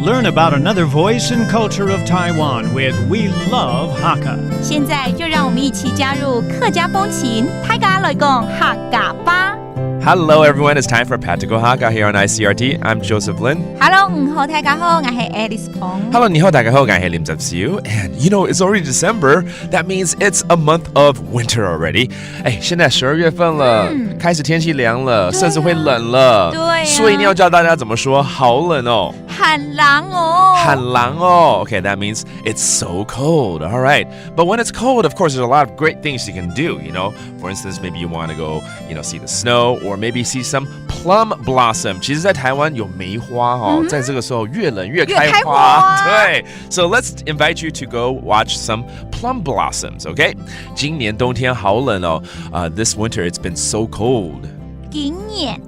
Learn about another voice and culture of Taiwan with We Love Hakka. 现在就让我们一起加入客家风情，大家来讲客家吧。Hello everyone, it's time for Practical Hakka here on ICRT. I'm Joseph Lin. Hello， 好，大家好，我是 Alice Pong。 Hello, 你好，大家好，我是林哲修。And you know, it's already December. That means it's a month of winter already. 现在12月份了，开始天气凉了，甚至会冷了。对啊，所以你要教大家怎么说好冷哦。很冷哦。很冷哦。Okay, that means it's so cold. All right. But when it's cold, of course, there's a lot of great things you can do, you know. For instance, maybe you want to go, see the snow or maybe see some plum blossom. 其实在台湾有梅花哦，在这个时候越冷越开花。对。So let's invite you to go watch some plum blossoms, okay? 今年冬天好冷哦。This winter it's been so cold. 今年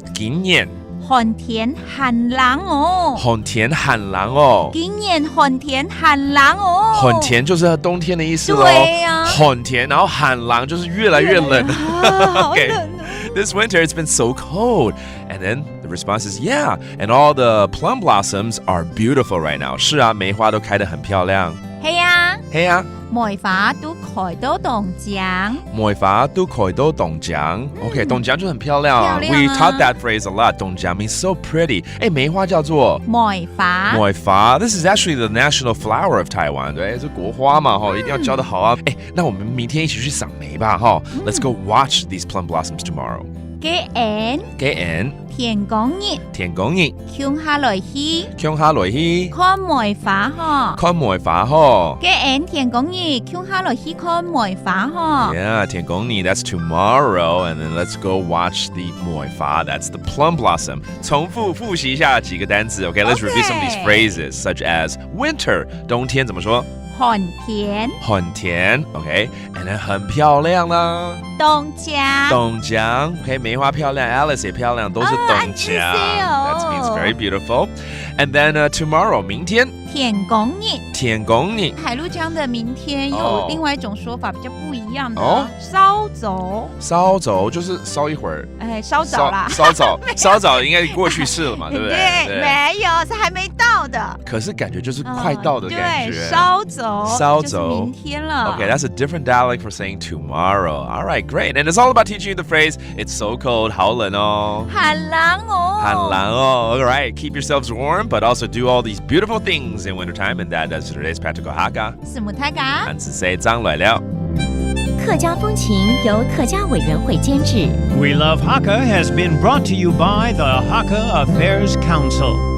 寒天很冷哦。寒天很冷哦。今年寒天很冷哦。寒天就是冬天的意思咯。对呀。寒天，然后很冷就是越来越冷。好冷哦。This winter it's been so cold. And then the response is, yeah. And all the plum blossoms are beautiful right now. 是啊，梅花都开得很漂亮。係啊。係啊。梅花都開到凍獎。梅花都開到凍獎。OK, 凍獎就很漂亮啊。漂亮啊。 We taught that phrase a lot. 凍獎 means so pretty. 梅花叫做梅花。梅花 This is actually the national flower of Taiwan. 对，是国花嘛，一定要教得好啊。那我们明天一起去賞梅吧，Let's go watch these plum blossoms tomorrow. 幾晏天公日向下來去看梅花看梅花幾晏天公日向下來去看梅花 Yeah, 天公日 that's tomorrow. And then let's go watch the 梅花 That's the plum blossom. 重复复习一下几个单词 Okay, let's review some of these phrases Such as winter 冬天怎么说寒天 Okay, and then 很漂亮啦凍獎 Okay, 梅花漂亮 Alice 也漂亮都是凍獎 That means very beautiful. And then tomorrow 明天天公日海陆江的明天有另外一种说法比较不一样的烧走就是烧一会儿烧早啦烧早应该过去式了嘛对不对对没有是还没到的可是感觉就是快到的感觉对烧走就是明天了 Okay, that's a different dialect for saying tomorrow. All right, great. And it's all about teaching you the phrase It's so cold 好冷哦很冷哦 All right, keep yourselves warm But also do all these beautiful things in wintertime. And that does today's Practical Hakka. 是母太嘎俺是谁张来了客家风情由客家委员会监制。 We Love Hakka has been brought to you by the Hakka Affairs Council.